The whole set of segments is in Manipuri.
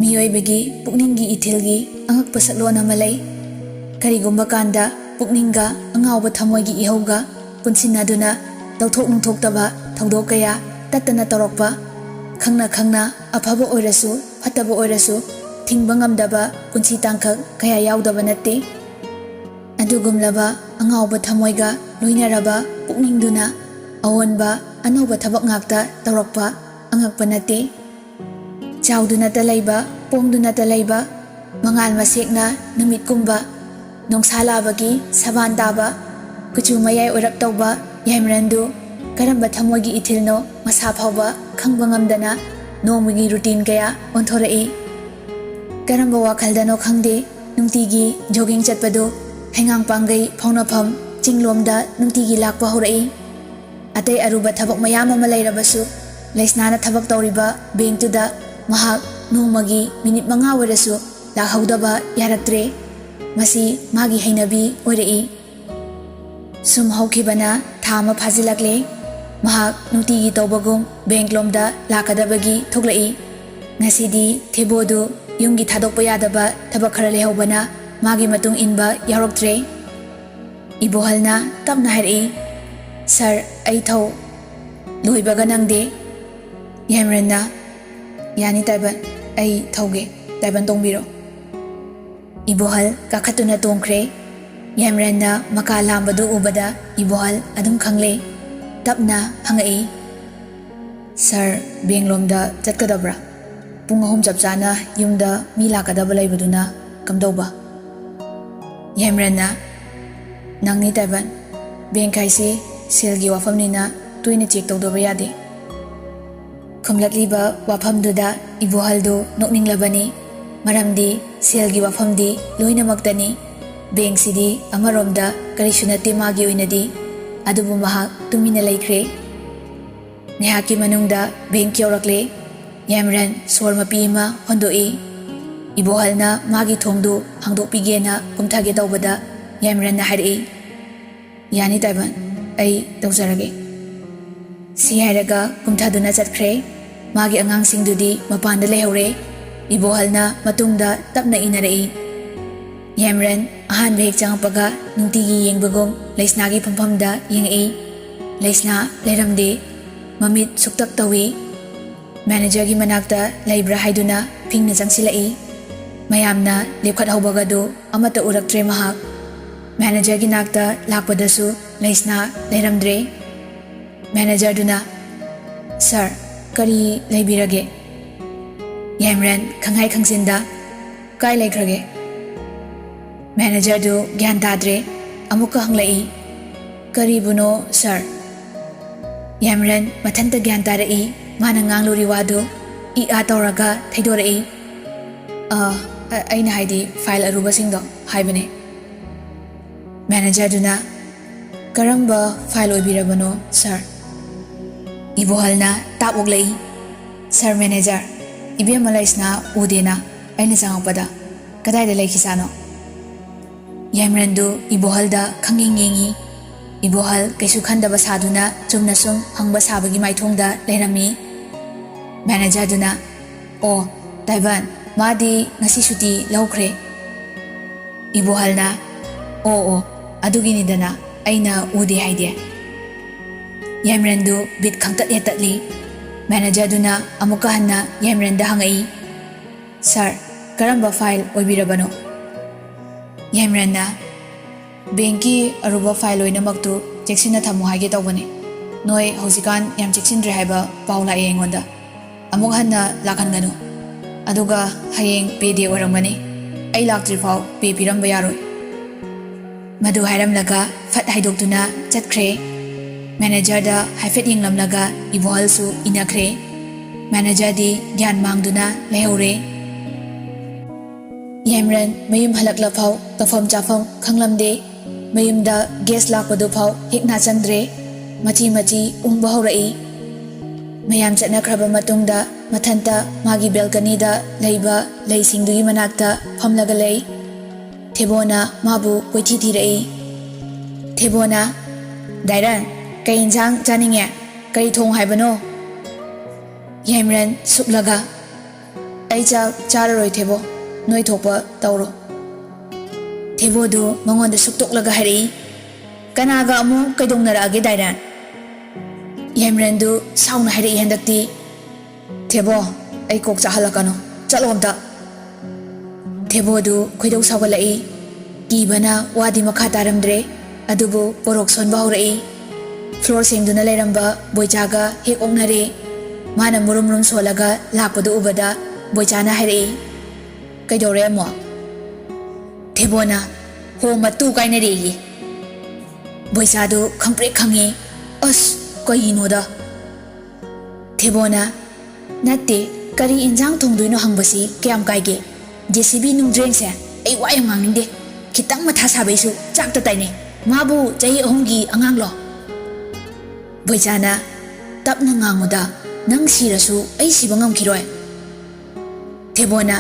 ꯃꯤꯑꯣꯏꯕꯒꯤ ꯄꯨꯛꯅꯤꯡꯒꯤ ꯏꯊꯤꯜꯒꯤ ꯑꯉꯛꯄ ꯁꯛꯂꯣꯟ ꯑꯃ ꯂꯩ꯫ ꯀꯔꯤꯒꯨꯝꯕ ꯀꯥꯟꯗ ꯄꯨꯛꯅꯤꯡꯒ ꯑꯉꯥꯎꯕ ꯊꯃꯣꯏꯒꯤ ꯏꯍꯧꯒ ꯄꯨꯟꯁꯤꯟꯅꯗꯨꯅ ꯂꯧꯊꯣꯛ ꯅꯨꯡꯊꯣꯛꯇꯕ ꯊꯧꯗꯣꯛ ꯀꯌꯥ ꯇꯠꯇꯅ ꯇꯧꯔꯛꯄ, ꯈꯪꯅ ꯈꯪꯅ ꯑꯐꯕ ꯑꯣꯏꯔꯁꯨ ꯐꯠꯇꯕ ꯑꯣꯏꯔꯁꯨ ꯊꯤꯡꯕ ꯉꯝꯗꯕ ꯄꯨꯟꯁꯤ ꯇꯥꯡꯀꯛ ꯀꯌꯥ ꯌꯥꯎꯗꯕ ꯅꯠꯇꯦ꯫ ꯑꯗꯨꯒꯨꯝꯂꯕ ꯑꯉꯥꯎꯕ ꯊꯃꯣꯏꯒ ꯂꯣꯏꯅꯔꯕ ꯄꯨꯛꯅꯤꯡꯗꯨꯅ ꯑꯑꯣꯟꯕ ꯑꯅꯧꯕ ꯊꯕꯛ ꯉꯥꯛꯇ ꯇꯧꯔꯛꯄ ꯑꯉꯛꯄ ꯅꯠꯇꯦ꯫ ꯆꯥꯎꯗꯨꯅꯇ ꯂꯩꯕ, ꯄꯣꯡꯗꯨꯅꯇ ꯂꯩꯕ, ꯃꯉꯥꯜ ꯃꯁꯦꯛꯅ ꯅꯨꯃꯤꯠꯀꯨꯝꯕ, ꯅꯣꯡꯁꯥ ꯂꯥꯕꯒꯤ ꯁꯕꯥꯟ ꯇꯥꯕ, ꯀꯨꯆꯨ ꯃꯌꯥꯏ ꯑꯣꯏꯔꯞ ꯇꯧꯕ ꯌꯥꯏꯃꯔꯟꯗꯨ ꯀꯔꯝꯕ ꯊꯃꯣꯏꯒꯤ ꯏꯊꯤꯜꯅꯣ ꯃꯁꯥ ꯐꯥꯎꯕ ꯈꯪꯕ ꯉꯝꯗꯅ ꯅꯣꯡꯃꯒꯤ ꯔꯨꯇꯤꯟ ꯀꯌꯥ ꯑꯣꯟꯊꯣꯔꯛꯏ꯫ ꯀꯔꯝꯕ ꯋꯥꯈꯜꯗꯅꯣ ꯈꯪꯗꯦ ꯅꯨꯡꯇꯤꯒꯤ ꯖꯣꯒꯤꯡ ꯆꯠꯄꯗꯨ ꯍꯩꯉꯥꯡ ꯄꯥꯡꯒꯩ ꯐꯥꯎꯅꯐꯝ ꯆꯤꯡꯂꯣꯝꯗ ꯅꯨꯡꯇꯤꯒꯤ ꯂꯥꯛꯄ ꯍꯧꯔꯛꯏ꯫ ꯑꯇꯩ ꯑꯔꯨꯕ ꯊꯕꯛ ꯃꯌꯥꯝ ꯑꯃ ꯂꯩꯔꯕꯁꯨ ꯂꯩꯁꯅꯥꯅ ꯊꯕꯛ ꯇꯧꯔꯤꯕ ꯕꯦꯡꯛꯇꯨꯗ ꯃꯍꯥꯛ ꯅꯣꯡꯃꯒꯤ ꯃꯤꯅꯤꯠ 5 ꯑꯣꯏꯔꯁꯨ ꯂꯥꯛꯍꯧꯗꯕ ꯌꯥꯔꯛꯇ꯭ꯔꯦ꯫ ꯃꯁꯤ ꯃꯥꯒꯤ ꯍꯩꯅꯕꯤ ꯑꯣꯏꯔꯛꯏ꯫ ꯁꯨꯝ ꯍꯧꯈꯤꯕꯅ ꯊꯥ ꯑꯃ ꯐꯥꯖꯤꯜꯂꯛꯂꯦ꯫ ꯃꯍꯥꯛ ꯅꯨꯡꯇꯤꯒꯤ ꯇꯧꯕꯒꯨꯝ ꯕꯦꯡꯛꯂꯣꯝꯗ ꯂꯥꯛꯀꯗꯕꯒꯤ ꯊꯣꯛꯂꯛꯏ꯫ ꯉꯁꯤꯗꯤ ꯊꯦꯕꯣꯗꯨ ꯌꯨꯝꯒꯤ ꯊꯥꯗꯣꯛꯄ ꯌꯥꯗꯕ ꯊꯕꯛ ꯈꯔ ꯂꯩꯍꯧꯕꯅ ꯃꯥꯒꯤ ꯃꯇꯨꯡ ꯏꯟꯕ ꯌꯥꯎꯔꯛꯇ꯭ꯔꯦ꯫ ꯏꯕꯣꯍꯜꯅ ꯇꯞꯅ ꯍꯥꯏꯔꯛꯏ, "ꯁꯔ, ꯑꯩ ꯊꯧ ꯂꯣꯏꯕꯒ ꯅꯪꯗꯦ꯫" ꯌꯥꯏꯃꯔꯟꯅ, "ꯌꯥꯅꯤ ꯇꯥꯏꯕꯟ, ꯑꯩ ꯊꯧꯒꯦ, ꯇꯥꯏꯕꯟ ꯇꯣꯡꯕꯤꯔꯣ꯫" ꯏꯕꯣꯍꯜ ꯀꯥꯈꯠꯇꯨꯅ ꯇꯣꯡꯈ꯭ꯔꯦ꯫ ꯌꯥꯏꯃꯔꯟꯅ ꯃꯀꯥ ꯂꯥꯝꯕꯗꯨ ꯎꯕꯗ ꯏꯕꯣꯍꯜ ꯑꯗꯨꯝ ꯈꯪꯂꯦ꯫ ꯇꯞꯅ ꯍꯪꯉꯛꯏ, "ꯁꯔ, ꯕꯦꯡꯛꯂꯣꯝꯗ ꯆꯠꯀꯗꯕ꯭ꯔꯥ? ꯄꯨꯡ 3 ꯆꯞ ꯆꯥꯅ ꯌꯨꯝꯗ ꯃꯤ ꯂꯥꯛꯀꯗꯕ ꯂꯩꯕꯗꯨꯅ ꯀꯝꯗꯧꯕ?" ꯌꯥꯏꯃꯔꯟꯅ, "ꯅꯪꯅꯤ ꯇꯥꯏꯕꯟ, ꯕꯦꯡꯛ ꯍꯥꯏꯁꯤ ꯁꯦꯜꯒꯤ ꯋꯥꯐꯝꯅꯤꯅ ꯇꯣꯏꯅ ꯆꯦꯛ ꯇꯧꯗꯕ ꯌꯥꯗꯦ꯫" ꯈꯨꯝꯂꯛꯂꯤꯕ ꯋꯥꯐꯝꯗꯨꯗ ꯏꯕꯣꯍꯜꯗꯨ ꯅꯣꯛꯅꯤꯡꯂꯕꯅꯤ꯫ ꯃꯔꯝꯗꯤ ꯁꯦꯜꯒꯤ ꯋꯥꯐꯝꯗꯤ ꯂꯣꯏꯅꯃꯛꯇꯅꯤ꯫ ꯕꯦꯡꯛꯁꯤꯗꯤ ꯑꯃꯔꯣꯝꯗ ꯀꯔꯤꯁꯨ ꯅꯠꯇꯦ ꯃꯥꯒꯤ ꯑꯣꯏꯅꯗꯤ꯫ ꯑꯗꯨꯕꯨ ꯃꯍꯥꯛ ꯇꯨꯃꯤꯟꯅ ꯂꯩꯈ꯭ꯔꯦ꯫ ꯉꯥꯏꯍꯥꯛꯀꯤ ꯃꯅꯨꯡꯗ ꯕꯦꯡꯛ ꯌꯧꯔꯛꯂꯦ꯫ ꯌꯥꯏꯃꯔꯟ ꯁꯣꯔ ꯃꯄꯤ ꯑꯃ ꯍꯣꯟꯗꯣꯛꯏ꯫ ꯏꯕꯣꯍꯜꯅ ꯃꯥꯒꯤ ꯊꯣꯡꯗꯨ ꯍꯥꯡꯗꯣꯛꯄꯤꯒꯦꯅ ꯀꯨꯝꯊꯒꯦ ꯇꯧꯕꯗ ꯌꯥꯏꯃꯔꯟꯅ ꯍꯥꯏꯔꯛꯏ, "ꯌꯥꯅꯤ ꯇꯥꯏꯕꯟ, ꯑꯩ ꯇꯧꯖꯔꯒꯦ꯫" ꯁꯤ ꯍꯥꯏꯔꯒ ꯀꯨꯝꯊꯗꯨꯅ ꯆꯠꯈ꯭ꯔꯦ꯫ ꯃꯥꯒꯤ ꯑꯉꯥꯡꯁꯤꯡꯗꯨꯗꯤ ꯃꯄꯥꯟꯗ ꯂꯩꯍꯧꯔꯦ꯫ ꯏꯕꯣꯍꯜꯅ ꯃꯇꯨꯡꯗ ꯇꯞꯅ ꯏꯟꯅꯔꯛꯏ꯫ ꯌꯥꯏꯃꯔꯟ ꯑꯍꯥꯟꯕ ꯍꯦꯛ ꯆꯪꯉꯛꯄꯒ ꯅꯨꯡꯇꯤꯒꯤ ꯌꯦꯡꯕꯒꯨꯝ ꯂꯩꯁꯅꯥꯒꯤ ꯐꯝꯐꯝꯗ ꯌꯦꯡꯉꯛꯏ꯫ ꯂꯩꯁꯅꯥ ꯂꯩꯔꯝꯗꯦ꯫ ꯃꯃꯤꯠ ꯁꯨꯛꯇꯛ ꯇꯧꯏ꯫ ꯃꯦꯅꯦꯖꯔꯒꯤ ꯃꯅꯥꯛꯇ ꯂꯩꯕ꯭ꯔꯥ ꯍꯥꯏꯗꯨꯅ ꯐꯤꯡꯅ ꯆꯪꯁꯤꯜꯂꯛꯏ꯫ ꯃꯌꯥꯝꯅ ꯂꯦꯞꯈꯠꯍꯧꯕꯒꯗꯨ ꯑꯃꯠꯇ ꯎꯔꯛꯇ꯭ꯔꯦ ꯃꯍꯥꯛ꯫ ꯃꯦꯅꯦꯖꯔꯒꯤ ꯅꯥꯛꯇ ꯂꯥꯛꯄꯗꯁꯨ ꯂꯩꯁꯅꯥ ꯂꯩꯔꯝꯗ꯭ꯔꯦ꯫ ꯃꯦꯅꯦꯖꯔꯗꯨꯅ, "ꯁꯔ, ꯀꯔꯤ ꯂꯩꯕꯤꯔꯒꯦ?" ꯌꯥꯏꯃꯔꯟ ꯈꯪꯍꯥꯏ ꯈꯪꯖꯤꯟꯗ, "ꯀꯥꯏ ꯂꯩꯈ꯭ꯔꯒꯦ?" ꯃꯦꯅꯦꯖꯔꯗꯨ ꯒ꯭ꯌꯥꯟ ꯇꯥꯗ꯭ꯔꯦ꯫ ꯑꯃꯨꯛꯀ ꯍꯪꯂꯛꯏ, "ꯀꯔꯤꯕꯨꯅꯣ ꯁꯔ?" ꯌꯥꯏꯃꯔꯟ ꯃꯊꯟꯇ ꯒ꯭ꯌꯥꯟ ꯇꯥꯔꯛꯏ꯫ ꯃꯥꯅ ꯉꯥꯡꯂꯨꯔꯤ ꯋꯥꯗꯨ ꯏ-ꯑꯥ ꯇꯧꯔꯒ ꯊꯩꯗꯣꯔꯛꯏ꯫ "ꯑꯩꯅ ꯍꯥꯏꯗꯤ ꯐꯥꯏꯜ ꯑꯔꯨꯕꯁꯤꯡꯗꯣ ꯍꯥꯏꯕꯅꯦ꯫" ꯃꯦꯅꯦꯖꯔꯗꯨꯅ, "ꯀꯔꯝꯕ ꯐꯥꯏꯜ ꯑꯣꯏꯕꯤꯔꯕꯅꯣ ꯁꯔ?" ꯏꯕꯣꯍꯜꯅ ꯇꯥꯞ ꯑꯣꯛꯂꯛꯏ, "ꯁꯔ ꯃꯦꯅꯦꯖꯔ, ꯏꯕꯦꯝꯃ ꯂꯩꯁꯅꯥ ꯎꯗꯦꯅ ꯑꯩꯅ ꯆꯪꯉꯛꯄꯗ, ꯀꯗꯥꯏꯗ ꯂꯩꯈꯤꯖꯥꯠꯅꯣ?" ꯌꯥꯏꯃꯔꯟꯗꯨ ꯏꯕꯣꯍꯜꯗ ꯈꯪꯌꯦꯡ ꯌꯦꯡꯉꯤ꯫ ꯏꯕꯣꯍꯜ ꯀꯩꯁꯨ ꯈꯟꯗꯕ ꯁꯥꯗꯨꯅ ꯆꯨꯝꯅ ꯁꯨꯝ ꯍꯪꯕ ꯁꯥꯕꯒꯤ ꯃꯥꯏꯊꯣꯡꯗ ꯂꯩꯔꯝꯃꯤ꯫ ꯃꯦꯅꯦꯖꯔꯗꯨꯅ, "ꯑꯣ, ꯇꯥꯏꯕꯟ, ꯃꯥꯗꯤ ꯉꯁꯤ ꯁꯨꯇꯤ ꯂꯧꯈ꯭ꯔꯦ꯫" ꯏꯕꯣꯍꯜꯅ, "ꯑꯣ, ꯑꯗꯨꯒꯤꯅꯤꯗꯅ ꯑꯩꯅ ꯎꯗꯦ ꯍꯥꯏꯗꯦ꯫" ꯌꯥꯏꯃꯔꯟꯗꯨ ꯕꯤꯠ ꯈꯪꯇꯠ ꯍꯦꯛ ꯇꯠꯂꯤ꯫ ꯃꯦꯅꯦꯖꯔꯗꯨꯅ ꯑꯃꯨꯛꯀ ꯍꯟꯅ ꯌꯥꯏꯃꯔꯟꯗ ꯍꯪꯉꯛꯏ, "ꯁꯔ, ꯀꯔꯝꯕ ꯐꯥꯏꯜ ꯑꯣꯏꯕꯤꯔꯕꯅꯣ?" ꯌꯥꯏꯃꯔꯟꯅ, "ꯕꯦꯡꯛꯀꯤ ꯑꯔꯨꯕ ꯐꯥꯏꯜ ꯂꯣꯏꯅꯃꯛꯇꯨ ꯆꯦꯛꯁꯤꯟꯅ ꯊꯝꯃꯨ ꯍꯥꯏꯒꯦ ꯇꯧꯕꯅꯦ꯫ ꯅꯣꯏ ꯍꯧꯖꯤꯛꯀꯥꯟ ꯌꯥꯝ ꯆꯦꯛꯁꯤꯟꯗ꯭ꯔꯦ ꯍꯥꯏꯕ ꯄꯥꯎ ꯂꯥꯛꯑꯦ ꯑꯩꯉꯣꯟꯗ꯫ ꯑꯃꯨꯛ ꯍꯟꯅ ꯂꯥꯛꯍꯟꯒꯅꯨ꯫ ꯑꯗꯨꯒ ꯍꯌꯦꯡ ꯄꯦ ꯗꯦ ꯑꯣꯏꯔꯝꯒꯅꯤ꯫ ꯑꯩ ꯂꯥꯛꯇ꯭ꯔꯤꯐꯥꯎ ꯄꯦ ꯄꯤꯔꯝꯕ ꯌꯥꯔꯣꯏ꯫" ꯃꯗꯨ ꯍꯥꯏꯔꯝꯂꯒ ꯐꯠ ꯍꯥꯏꯗꯣꯛꯇꯨꯅ ꯆꯠꯈ꯭ꯔꯦ꯫ ꯃꯦꯅꯦꯖꯔꯗ ꯍꯥꯏꯐꯦꯠ ꯌꯦꯡꯂꯝꯂꯒ ꯏꯕꯣꯍꯜꯁꯨ ꯏꯟꯅꯈ꯭ꯔꯦ꯫ ꯃꯦꯅꯦꯖꯔꯗꯤ ꯒ꯭ꯌꯥꯟ ꯃꯥꯡꯗꯨꯅ ꯂꯩꯍꯧꯔꯦ꯫ ꯌꯥꯏꯃꯔꯟ ꯃꯌꯨꯝ ꯍꯜꯂꯛꯂꯐꯥꯎ ꯇꯧꯐꯝ ꯆꯥꯐꯝ ꯈꯪꯂꯝꯗꯦ꯫ ꯃꯌꯨꯝꯗ ꯒꯦꯁ ꯂꯥꯛꯄꯗꯨꯐꯥꯎ ꯍꯦꯛ ꯅꯥꯆꯪꯗ꯭ꯔꯦ꯫ ꯃꯆꯤ ꯃꯆꯤ ꯎꯪꯕ ꯍꯧꯔꯛꯏ꯫ ꯃꯌꯥꯝ ꯆꯠꯅꯈ꯭ꯔꯕ ꯃꯇꯨꯡꯗ ꯃꯊꯟꯇ ꯃꯥꯒꯤ ꯕꯦꯜꯀꯅꯤꯗ ꯂꯩꯕ ꯂꯩꯁꯤꯡꯗꯨꯒꯤ ꯃꯅꯥꯛꯇ ꯐꯝꯂꯒ ꯂꯩ꯫ ꯊꯦꯕꯣꯅ ꯃꯥꯕꯨ ꯀꯣꯏꯊꯤ ꯊꯤꯔꯛꯏ꯫ ꯊꯦꯕꯣꯅ, "ꯗꯥꯏꯔꯟ, ꯀꯩ ꯏꯟꯁꯥꯡ ꯆꯥꯅꯤꯡꯉꯦ? ꯀꯔꯤ ꯊꯣꯡ ꯍꯥꯏꯕꯅꯣ?" ꯌꯥꯏꯃꯔꯟ ꯁꯨꯛꯂꯒ, ꯑꯩ ꯆꯥꯛ ꯆꯥꯔꯔꯣꯏ ꯊꯦꯕꯣ ꯅꯣꯏ ꯊꯣꯛꯄ ꯇꯧꯔꯣ ꯊꯦꯕꯣꯗꯨ ꯃꯉꯣꯟꯗ ꯁꯨꯛꯇꯣꯛꯂꯒ ꯍꯥꯏꯔꯛꯏ ꯀꯅꯥꯒ ꯑꯃꯨꯛ ꯀꯩꯗꯧꯅꯔꯛꯑꯒꯦ ꯗꯥꯏꯔꯥꯟ ꯌꯥꯏꯃꯔꯟꯗꯨ ꯁꯥꯎꯅ ꯍꯥꯏꯔꯛꯏ ꯍꯟꯗꯛꯇꯤ ꯊꯦꯕꯣ ꯑꯩ ꯀꯣꯛ ꯆꯥꯍꯜꯂꯛꯀꯅꯨ ꯆꯠꯂꯣ ꯑꯝꯇ ꯊꯦꯕꯣꯗꯨ ꯈꯣꯏꯗꯧ ꯁꯥꯎꯒꯠꯂꯛꯏ ꯀꯤꯕꯅ ꯋꯥꯗꯤ ꯃꯈꯥ ꯇꯥꯔꯝꯗ꯭ꯔꯦ ꯑꯗꯨꯕꯨ ꯄꯣꯔꯣꯛ ꯁꯣꯟꯕ ꯍꯧꯔꯛꯏ ꯐ꯭ꯂꯣꯔ ꯁꯦꯡꯗꯨꯅ ꯂꯩꯔꯝꯕ ꯕꯣꯏꯆꯥꯒ ꯍꯦꯛ ꯑꯣꯛꯅꯔꯦ ꯃꯥꯅ ꯃꯨꯔꯨꯝ ꯃꯨꯔꯨꯝ ꯁꯣꯜꯂꯒ ꯂꯥꯛꯄꯗꯨ ꯎꯕꯗ ꯕꯣꯏꯆꯥꯅ ꯍꯥꯏꯔꯛꯏ ꯀꯩꯗꯧꯔꯦ ꯑꯃꯨꯛ ꯊꯦꯕꯣꯅ ꯍꯣ ꯃꯇꯨ ꯀꯥꯏꯅꯔꯦꯌꯦ ꯕꯣꯏꯆꯥꯗꯨ ꯈꯪꯄ꯭ꯔꯦꯛ ꯈꯪꯉꯤ ꯑꯁ ꯀꯩꯒꯤꯅꯣꯗ ꯊꯦꯕꯣꯅ ꯅꯠꯇꯦ ꯀꯔꯤ ꯏꯟꯖꯥꯡ ꯊꯣꯡꯗꯣꯏꯅꯣ ꯍꯪꯕꯁꯤ ꯀꯌꯥꯝ ꯀꯥꯏꯒꯦ JCB ꯅꯨꯡꯗ꯭ꯔꯦꯡꯁꯦ ꯑꯩ ꯋꯥ ꯌꯥꯝ ꯉꯥꯡꯅꯤꯡꯗꯦ ꯈꯤꯇꯪ ꯃꯊꯥ ꯁꯥꯕꯩꯁꯨ ꯆꯥꯛꯇ ꯇꯥꯏꯅꯩ ꯃꯥꯕꯨ ꯆꯍꯤ 3ꯒꯤ ꯑꯉꯥꯡꯂꯣ ꯕꯣꯏꯆꯥꯅ ꯇꯞꯅ ꯉꯥꯡꯉꯨꯗ ꯅꯪ ꯁꯤꯔꯁꯨ ꯑꯩ ꯁꯤꯕ ꯉꯝꯈꯤꯔꯣꯏ ꯊꯦꯕꯣꯅ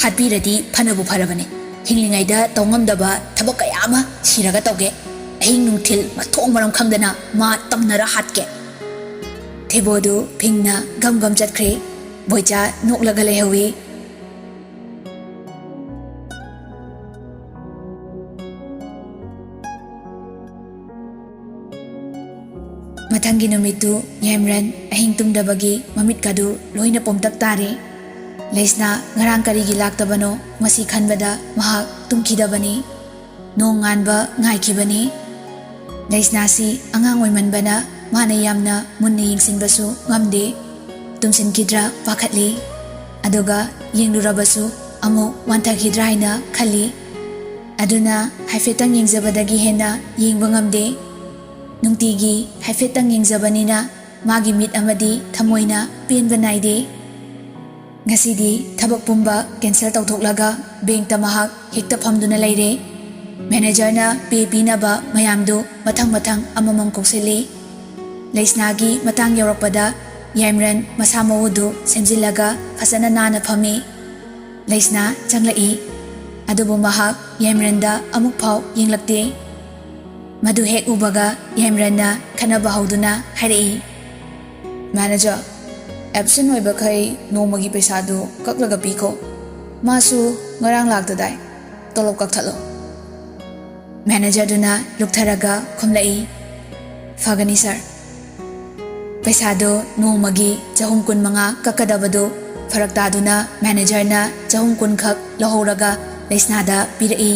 ꯍꯥꯠꯄꯤꯔꯗꯤ ꯐꯅꯕꯨ ꯐꯔꯕꯅꯤ ꯍꯤꯡꯂꯤꯉꯩꯗ ꯇꯧ ꯉꯝꯗꯕ ꯊꯕꯛ ꯀꯌꯥ ꯑꯃ ꯁꯤꯔꯒ ꯇꯧꯒꯦ ꯑꯍꯤꯡ ꯅꯨꯡꯊꯤꯜ ꯃꯊꯣꯡ ꯃꯔꯝ ꯈꯪꯗꯅ ꯃꯥ ꯇꯝꯅꯔ ꯍꯥꯠꯀꯦ ꯊꯦꯕꯣꯗꯨ ꯐꯤꯡꯅ ꯒꯝ ꯒꯝ ꯆꯠꯈ꯭ꯔꯦ ꯕꯣꯏꯆꯥ ꯅꯣꯛꯂꯒ ꯂꯩꯍꯧꯏ ꯃꯊꯪꯒꯤ ꯅꯨꯃꯤꯠꯇꯨ ꯌꯥꯏꯃꯔꯟ ꯑꯍꯤꯡ ꯇꯨꯝꯗꯕꯒꯤ ꯃꯃꯤꯠꯀꯗꯨ ꯂꯣꯏꯅ ꯄꯣꯝꯇꯛ ꯇꯥꯔꯦ ꯂꯩꯁꯅꯥ ꯉꯔꯥꯡ ꯀꯔꯤꯒꯤ ꯂꯥꯛꯇꯕꯅꯣ ꯃꯁꯤ ꯈꯟꯕꯗ ꯃꯍꯥꯛ ꯇꯨꯝꯈꯤꯗꯕꯅꯤ ꯅꯣꯡ ꯉꯥꯟꯕ ꯉꯥꯏꯈꯤꯕꯅꯤ ꯂꯩꯁꯅꯥꯁꯤ ꯑꯉꯥꯡ ꯑꯣꯏꯃꯟꯕꯅ ꯃꯥꯅ ꯌꯥꯝꯅ ꯃꯨꯟꯅ ꯌꯦꯡꯁꯤꯟꯕꯁꯨ ꯉꯝꯗꯦ ꯇꯨꯝꯁꯤꯟꯈꯤꯗ꯭ꯔꯥ ꯄꯥꯈꯠꯂꯤ ꯑꯗꯨꯒ ꯌꯦꯡꯂꯨꯔꯕꯁꯨ ꯑꯃꯨꯛ ꯋꯥꯟꯊꯈꯤꯗ꯭ꯔꯥ ꯍꯥꯏꯅ ꯈꯜꯂꯤ ꯑꯗꯨꯅ ꯍꯥꯏꯐꯦꯠꯇꯪ ꯌꯦꯡꯖꯕꯗꯒꯤ ꯍꯦꯟꯅ ꯌꯦꯡꯕ ꯉꯝꯗꯦ ꯅꯨꯡꯇꯤꯒꯤ ꯍꯥꯏꯐꯦꯠꯇꯪ ꯌꯦꯡꯖꯕꯅꯤꯅ ꯃꯥꯒꯤ ꯃꯤꯠ ꯑꯃꯗꯤ ꯊꯃꯣꯏꯅ ꯄꯦꯟꯕ ꯅꯥꯏꯗꯦ ꯉꯁꯤꯗꯤ ꯊꯕꯛ ꯄꯨꯝꯕ ꯀꯦꯟꯁꯦꯜ ꯇꯧꯊꯣꯛꯂꯒ ꯕꯦꯡꯛꯇ ꯃꯍꯥꯛ ꯍꯦꯛꯇ ꯐꯝꯗꯨꯅ ꯂꯩꯔꯦ ꯃꯦꯅꯦꯖꯔꯅ ꯄꯦ ꯄꯤꯅꯕ ꯃꯌꯥꯝꯗꯨ ꯃꯊꯪ ꯃꯊꯪ ꯑꯃꯃꯝ ꯀꯧꯁꯤꯜꯂꯤ ꯂꯩꯁꯅꯥꯒꯤ ꯃꯇꯥꯡ ꯌꯧꯔꯛꯄꯗ ꯌꯥꯏꯃꯔꯟ ꯃꯁꯥ ꯃꯎꯗꯨ ꯁꯦꯝꯖꯤꯜꯂꯒ ꯐꯖꯅ ꯅꯥꯟꯅ ꯐꯝꯃꯤ ꯂꯩꯁꯅꯥ ꯆꯪꯂꯛꯏ ꯑꯗꯨꯕꯨ ꯃꯍꯥꯛ ꯌꯥꯏꯃꯔꯟꯗ ꯑꯃꯨꯛ ꯐꯥꯎ ꯌꯦꯡꯂꯛꯇꯦ ꯃꯗꯨ ꯍꯦꯛ ꯎꯕꯒ ꯌꯥꯏꯃꯔꯟꯅ ꯈꯟꯅꯕ ꯍꯧꯗꯨꯅ ꯍꯥꯏꯔꯛꯏ ꯃꯦꯅꯦꯖꯔ ꯑꯦꯕꯁꯦꯟ ꯑꯣꯏꯕꯈꯩ ꯅꯣꯡꯃꯒꯤ ꯄꯩꯁꯥꯗꯨ ꯀꯛꯂꯒ ꯄꯤꯈꯣ ꯃꯥꯁꯨ ꯉꯔꯥꯡ ꯂꯥꯛꯇꯗꯥꯏ ꯇꯣꯂꯣꯞ ꯀꯛꯊꯠꯂꯣ ꯃꯦꯅꯦꯖꯔꯗꯨꯅ ꯂꯨꯛꯊꯔꯒ ꯈꯨꯝꯂꯛꯏ ꯐꯒꯅꯤ ꯁꯥꯔ ꯄꯩꯁꯥꯗꯨ ꯅꯣꯡꯃꯒꯤ 225 ꯀꯛꯀꯗꯕꯗꯨ ꯐꯔꯛ ꯇꯥꯗꯨꯅ ꯃꯦꯅꯦꯖꯔꯅ 220 ꯈꯛ ꯂꯧꯍꯧꯔꯒ ꯂꯩꯁꯅꯥꯗ ꯄꯤꯔꯛꯏ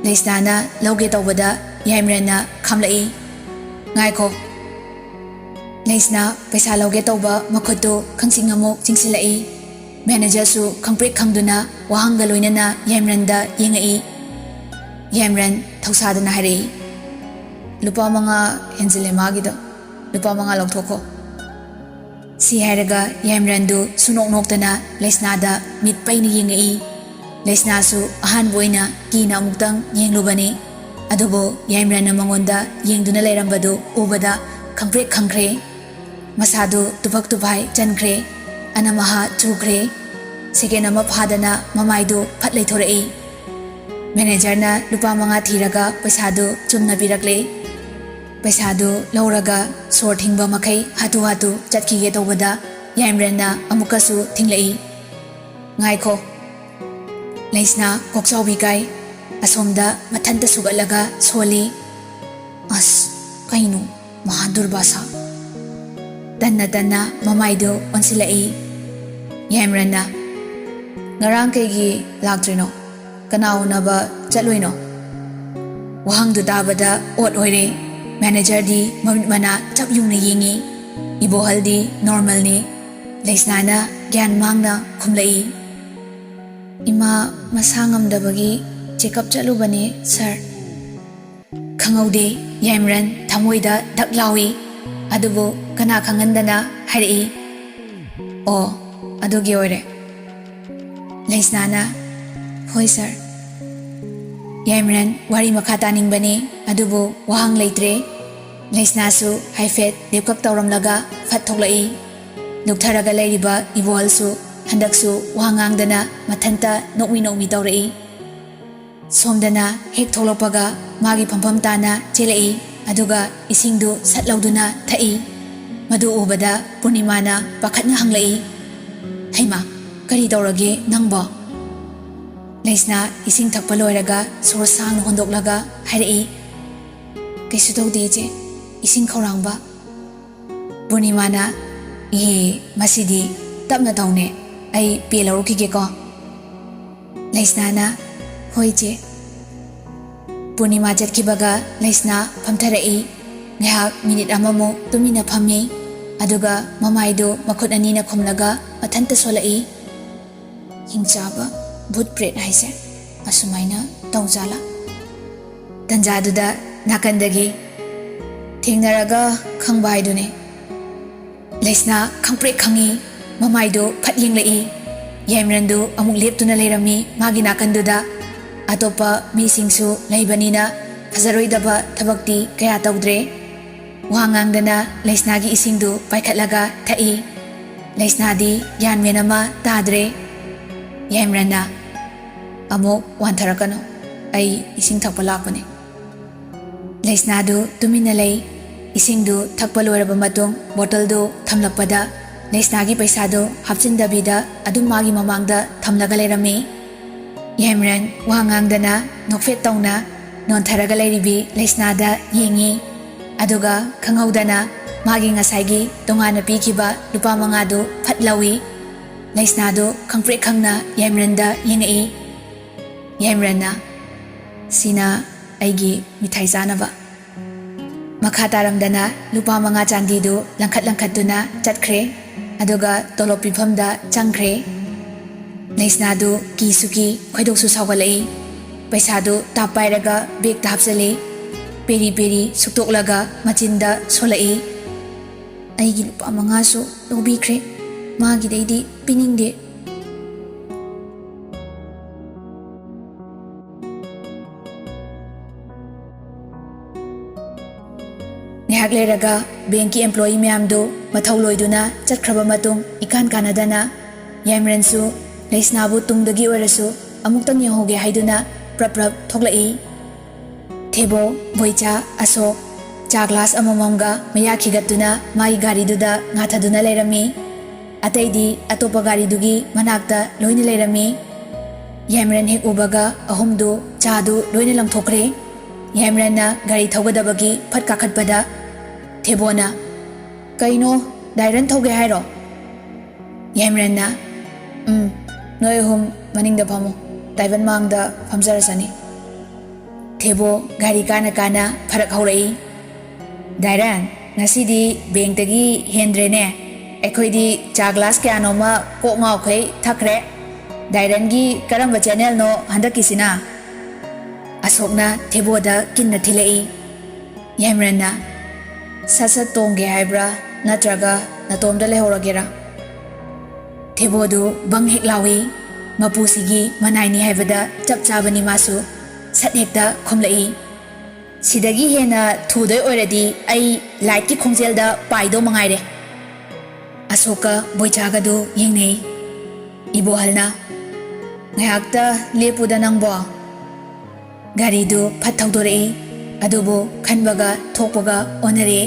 ꯂꯩꯁꯅꯥꯅ ꯂꯧꯒꯦ ꯇꯧꯕꯗ ꯌꯥꯏꯃꯔꯟꯅ ꯈꯝꯂꯛꯏ ꯉꯥꯏꯈꯣ ꯂꯩꯁꯅꯥ ꯄꯩꯁꯥ ꯂꯧꯒꯦ ꯇꯧꯕ ꯃꯈꯨꯠꯇꯨ ꯈꯪꯆꯤꯡ ꯑꯃꯨꯛ ꯆꯤꯡꯁꯤꯜꯂꯛꯏ ꯃꯦꯅꯦꯖꯔꯁꯨ ꯈꯪꯄ꯭ꯔꯦꯛ ꯈꯪꯗꯨꯅ ꯋꯥꯍꯪꯒ ꯂꯣꯏꯅꯅ ꯌꯥꯏꯃꯔꯟꯗ ꯌꯦꯡꯉꯛꯏ ꯌꯥꯏꯃꯔꯟ ꯊꯧꯁꯥꯗꯅ ꯍꯥꯏꯔꯛꯏ ꯂꯨꯄꯥ 5 ꯍꯦꯟꯖꯤꯜꯂꯦ ꯃꯥꯒꯤꯗꯣ ꯂꯨꯄꯥ 5 ꯂꯧꯊꯣꯛꯈꯣ ꯁꯤ ꯍꯥꯏꯔꯒ ꯌꯥꯏꯃꯔꯟꯗꯨ ꯁꯨꯅꯣꯛ ꯅꯣꯛꯇꯅ ꯂꯩꯁꯅꯥꯗ ꯃꯤꯠ ꯄꯩꯅ ꯌꯦꯡꯉꯛꯏ ꯂꯩꯁꯅꯥꯁꯨ ꯑꯍꯥꯟꯕ ꯑꯣꯏꯅ ꯀꯤꯅ ꯑꯃꯨꯛꯇꯪ ꯌꯦꯡꯂꯨꯕꯅꯤ ꯑꯗꯨꯕꯨ ꯌꯥꯏꯃꯔꯟꯅ ꯃꯉꯣꯟꯗ ꯌꯦꯡꯗꯨꯅ ꯂꯩꯔꯝꯕꯗꯨ ꯎꯕꯗ ꯈꯪꯄ꯭ꯔꯦꯛ ꯈꯪꯈ꯭ꯔꯦ ꯃꯁꯥꯗꯨ ꯇꯨꯐꯛ ꯇꯨꯐꯥꯏ ꯆꯟꯈ꯭ꯔꯦ ꯑꯅꯃꯍꯥ ꯆꯨꯈ꯭ꯔꯦ ꯁꯦꯀꯦꯟ ꯑꯃ ꯐꯥꯗꯅ ꯃꯃꯥꯏꯗꯨ ꯐꯠ ꯂꯩꯊꯣꯔꯛꯏ ꯃꯦꯅꯦꯖꯔꯅ ꯂꯨꯄꯥ 5 ꯊꯤꯔꯒ ꯄꯩꯁꯥꯗꯨ ꯆꯨꯝꯅ ꯄꯤꯔꯛꯂꯦ ꯄꯩꯁꯥꯗꯨ ꯂꯧꯔꯒ ꯁꯣꯔ ꯊꯤꯡꯕ ꯃꯈꯩ ꯍꯥꯊꯨ ꯍꯥꯊꯨ ꯆꯠꯈꯤꯒꯦ ꯇꯧꯕꯗ ꯌꯥꯏꯃꯔꯟꯅ ꯑꯃꯨꯛꯀꯁꯨ ꯊꯤꯡꯂꯛꯏ ꯉꯥꯏꯈꯣ ꯂꯩꯁꯅꯥ ꯀꯣꯛꯆꯥꯎꯕꯤ ꯀꯥꯏ ꯑꯁꯣꯝꯗ ꯃꯊꯟꯇ ꯁꯨꯒꯠꯂꯒ ꯁꯣꯜꯂꯤ ꯑꯁ ꯀꯩꯅꯣ ꯃꯍꯥ ꯗꯨꯔꯕꯥꯁꯥ ꯇꯟꯅ ꯇꯟꯅ ꯃꯃꯥꯏꯗꯨ ꯑꯣꯟꯁꯤꯜꯂꯛꯏ ꯌꯥꯏꯃꯔꯟꯅ ꯉꯔꯥꯡ ꯀꯩꯒꯤ ꯂꯥꯛꯇ꯭ꯔꯤꯅꯣ ꯀꯅꯥ ꯎꯅꯕ ꯆꯠꯂꯣꯏꯅꯣ ꯋꯥꯍꯪꯗꯨ ꯇꯥꯕꯗ ꯑꯣꯠ ꯑꯣꯏꯔꯦ ꯃꯦꯅꯦꯖꯔꯗꯤ ꯃꯃꯤꯠ ꯃꯅꯥ ꯆꯞ ꯌꯨꯡꯅ ꯌꯦꯡꯉꯤ ꯏꯕꯣꯍꯜꯗꯤ ꯅꯣꯔꯃꯦꯜꯅꯤ ꯂꯩꯁꯅꯥꯅ ꯒ꯭ꯌꯥꯟ ꯃꯥꯡꯅ ꯈꯨꯝꯂꯛꯏ ꯏꯃꯥ ꯃꯁꯥ ꯉꯝꯗꯕꯒꯤ ꯆꯦꯛꯑꯞ ꯆꯠꯂꯨꯕꯅꯦ ꯁꯥꯔ ꯈꯪꯍꯧꯗꯦ ꯌꯥꯏꯃꯔꯟ ꯊꯃꯣꯏꯗ ꯙꯛ ꯂꯥꯎꯏ ꯑꯗꯨꯕꯨ ꯀꯅꯥ ꯈꯪꯍꯟꯗꯅ ꯍꯥꯏꯔꯛꯏ ꯑꯣ ꯑꯗꯨꯒꯤ ꯑꯣꯏꯔꯦ ꯂꯩꯁꯅꯥꯅ ꯍꯣꯏ ꯁꯥꯔ ꯌꯥꯏꯃꯔꯟ ꯋꯥꯔꯤ ꯃꯈꯥ ꯇꯥꯅꯤꯡꯕꯅꯤ ꯑꯗꯨꯕꯨ ꯋꯥꯍꯪ ꯂꯩꯇ꯭ꯔꯦ ꯂꯩꯁꯅꯥꯁꯨ ꯍꯥꯏꯐꯦꯠ ꯂꯦꯞꯀꯞ ꯇꯧꯔꯝꯂꯒ ꯐꯠ ꯊꯣꯛꯂꯛꯏ ꯂꯨꯛꯊꯔꯒ ꯂꯩꯔꯤꯕ ꯏꯕꯣꯍꯜꯁꯨ ꯍꯟꯗꯛꯁꯨ ꯋꯥ ꯉꯥꯡꯗꯅ ꯃꯊꯟꯇ ꯅꯣꯛꯃꯤ ꯅꯣꯛꯃꯤ ꯇꯧꯔꯛꯏ ꯁꯣꯝꯗꯅ ꯍꯦꯛ ꯊꯣꯛꯂꯛꯄꯒ ꯃꯥꯒꯤ ꯐꯝꯐꯝ ꯇꯥꯅ ꯆꯦꯜꯂꯛꯏ ꯑꯗꯨꯒ ꯏꯁꯤꯡꯗꯨ ꯁꯠ ꯂꯧꯗꯨꯅ ꯊꯛꯏ ꯃꯗꯨ ꯎꯕꯗ ꯄꯨꯔꯅꯤꯃꯥꯅ ꯄꯥꯈꯠꯅ ꯍꯪꯂꯛꯏ ꯍꯩꯃꯥ Kari tawrage nangbo? Laisna ising thakpa loiraga sor sang hondoklaga hairei. Kaisu tawde iche, ising khawrangba. Purnimana, masidi tapna tawne, ay pelawrukige ko. Laisna na, hoi che. Purnima chatkibaga Laisna phamtharei. Ngahak minute amamo tumina phammi. Aduga mamaido makhut ani na khumlaga mathanta solai. Hingchaba bhut pret haise asumaina tawjala. Tanjaduda nakandagi thengnaraga khangba haidune. Laisna khangpre khangi mamaido phat yenglai. Yaimrandu amuk leptuna leirami magi nakanduda. Atopa misingsu laibanina fazaroidaba thabakti kaya tawdre. Wahangangdana Laisnagi isingdu paikhatlaga thai. Laisnadi yanmenama tadre. Yaimrana amuk wantharakano ay ising thakpa lakpane. Laisnadu tumina lay. Isingdu thakpa loiraba matung botoldu thamlakpada Laisnagi paisado hapchindabida adum magi mamangda thamlaga leirami. Yaimran wahangangdana nokfet tawna nontharaga leiribi Laisnada yengi. Aduga khanghaudana magi ngasaigi tongana pikiba lupa mangadu phatlawi. Laisnado khangpre khangna Yaimranda yengai. Yaimrana sina aigi mithai janaba. Makha taramdana lupa manga chandidu langkhat-langkhatuna chatkre. Aduga tolop pifamda changkre. Laisnadu kisuki khoidoksu sawgalai. Paisadu tapairaga beg hapsali. Peri peri suktoklaga machinda solai. Aigi lupa mangasu lobikre. Magi daidi piningde. Ngahak leiraga banki employee mayamdo mathau loiduna chatkraba matung ikan kanadana Yaimransu Laisnabu tungdagi oirasu amuktang yenghoge haiduna prap thoklai. Thebo boicha asok cha glass amamamga maya khigatuna mai gari duda ngathaduna leirami. Ataidi atopa gari dugi manakta loina leirami. Yaimran hek ubaga ahumdu chadu loina langthokre. Yaimranna gari thogadabagi phat kakhatpada. Thebona kaino dairan thoge hairo. Yaimranna noi hum maningda phamo taiban mangda phamjarasani. Thebo gari kana pharak haurai. Dairan ngasidi bank tagi hendrene. Ekhoidi cha glass kya noma ko ngau khoi thakre. Dairan gi karamba channel no handakisina. Asokna Theboda kinna thilai. Yaimranna sasa tongge haibra natraga natomda lehoragera. Thebodu bang hek lawi mapusigi manaini haibada chap chabani masu sathekta khomlai. Sidagi hena thudoi oiradi ai light ki khongjelda paido mangaire. Asoka boichagadu yengnei. Ibohalna ngayakta lepuda nangbo. Garidu phat thawdorei. Adubo khanbaga thokpaga onare.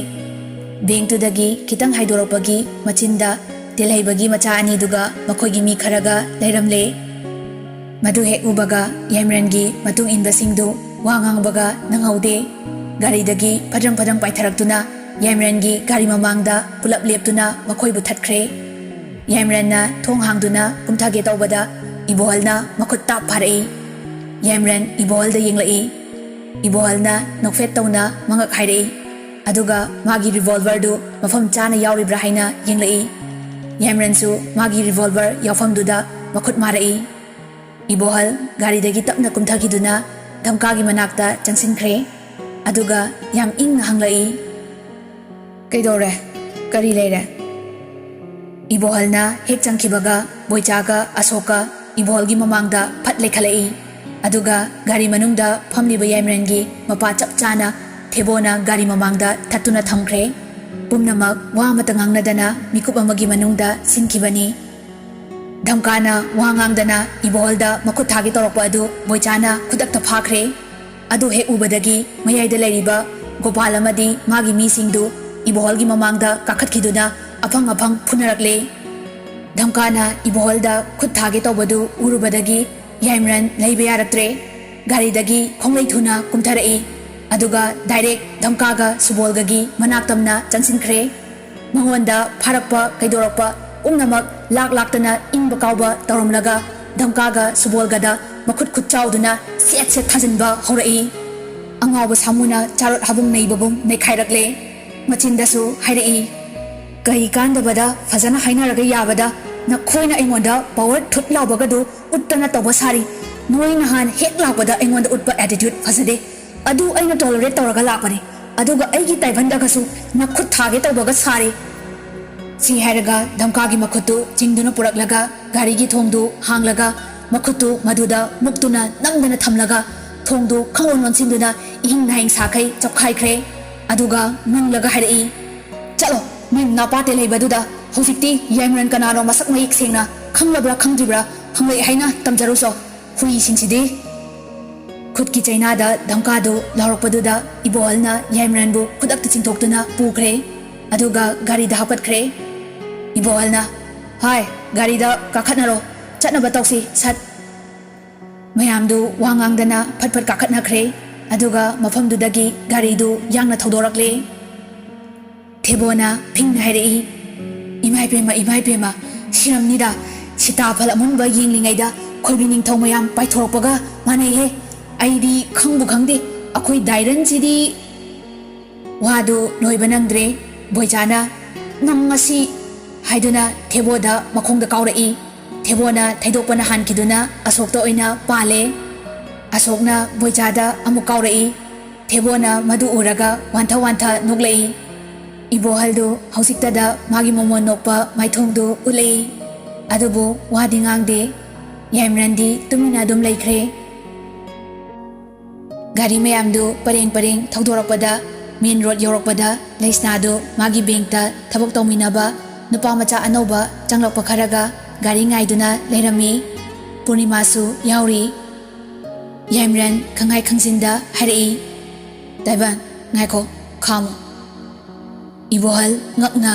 Bank-tudagi kitang haidoropagi machinda tilhaibagi macha ani duga makhoigi mi kharaga leiramle. Madu hek ubaga Yaimrangi matung inbasingdu wangang-baga nanghaude. Garidagi padang-padang paitharaktuna Yaimrangi gari mamangda pulap leptuna makhoibu thatkre. Yaimranna thong hangduna pumthage tawbada ibohalna makhut tap pharei. Yaimran ibohalda yenglai. Ibohalna nokfet tawna mangak hairei. Aduga magi revolver du mafam chana yauribra haina yenglai. Yaimransu magi revolver yaufamduda makhut marai. Ibohal gari dagi tapna kumthagiduna dhamkagi manakta changsinkre. Aduga yam ingna hanglai. Kaidore kari leire. Ibohalna hek changkibaga boichaga asoka ibohalgi mamangda phat lekhalai. Aduga gari manungda phamliba Yaimrangi mapa chap chana Thebona gari mamangda thatuna thamkre. Pumnamak wa mata ngangnadana mikup amagi manungda sinkibani. Dhamkana wa ngangdana ibohalda makhut thagi torokpa adu boichana khudakta phakre. Adu hek ubadagi mayaida leiriba Gopal amadi magi misingdu ibohalgi mamangda kakhatkiduna aphang-aphang phunarakle. Dhamkana Iboholda khut thage tawbadu urubadagi Yaimran leiba yaraktre garidagi khonglei thuna kumtharai aduga direct Dhamkaga Subolgagi manaktamna changsinkhre mangonda pharakpa kaidorakpa umnamak laktana ingba kauba tawramlaga Dhamkaga Subolgada makhut khut chauduna set set thajinba horai angawba samuna charot habung neibabum nekhairakle machindasu hairai kai kandabada fazana hainaraga yabada na khoina aingonda power thut lawbagadu uttana tawba sari noi nahan hek lakbada aingonda utpa attitude fazade adu aina tolerate tawraga lakpani aduga aigi taibandagasu na khut thage tawbaga sari si hairaga Dhamkagi makhutu chingduna puraklaga gari gi thongdu hanglaga makhutu maduda muktuna namdana thamlaga thongdu khawon lonsinduna ihing naing sakai chokkhai khre aduga nanglaga hairai chalo min napate leibaduda hojikti Yaimran kanano masak mayik sengna khanglabra khangdribra hanglei haina tamjaruso hui singsidi khutki chainada Dhamkadu laurokpaduda Iboholna Yaimranbu khudakta chingthoktuna pukhre aduga garida hapatkhre Iboholna hai garida kakhatnaro chatnaba tawsi sat mayamdu wangangdana phatphat kakhatnakhre aduga mafamdudagi garidu yangna thodorakle Thebona phingna hairai imai pema siramnida sita phal amunba yenglingaida khoibi ningthau mayam paithorokpaga manai he aidi khangbu khangde akhoi dairan sidi wadu loibanangdre boijana namngasi haiduna Theboda makhongda kaurai Thebona thaidokpana hankiduna asokta oina pale asokna boijada amuk kaurai Thebona madu uraga wantha noklei Iboholdu hausiktada magi momon nokpa maithongdu ulei adubu wadi ngangde Yaimrandi tumina dum laikre gari mayamdu pareng thaudorakpada main road yorokpada leisnadu magi bankta thabok tawminaba nupa macha anoba changlokpa kharaga gari ngaiduna leirami Purnimasu yauri Yaimran khangai khangsinda hairai daiban ngaiko khamo Ibohol ngakna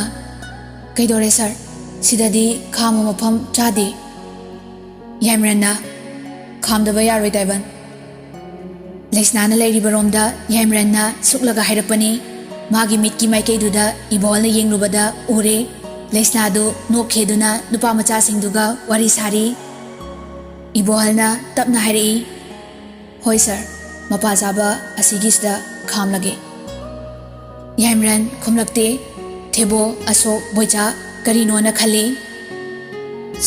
kaidore sir sidadi khamo mafam chadi Yaimranna khamdaba yaroi daiban leisnana leiribaromda Yaimranna suklaga hairapani magi mitki maikeiduda Iboholna yenglubada ure leisnadu nokheduna nupa macha singduga wari sari Iboholna tapna hairai hoi sir mapa jaba asigisda khamlage Yaimran khumlakte Thebo asok boicha karino na khali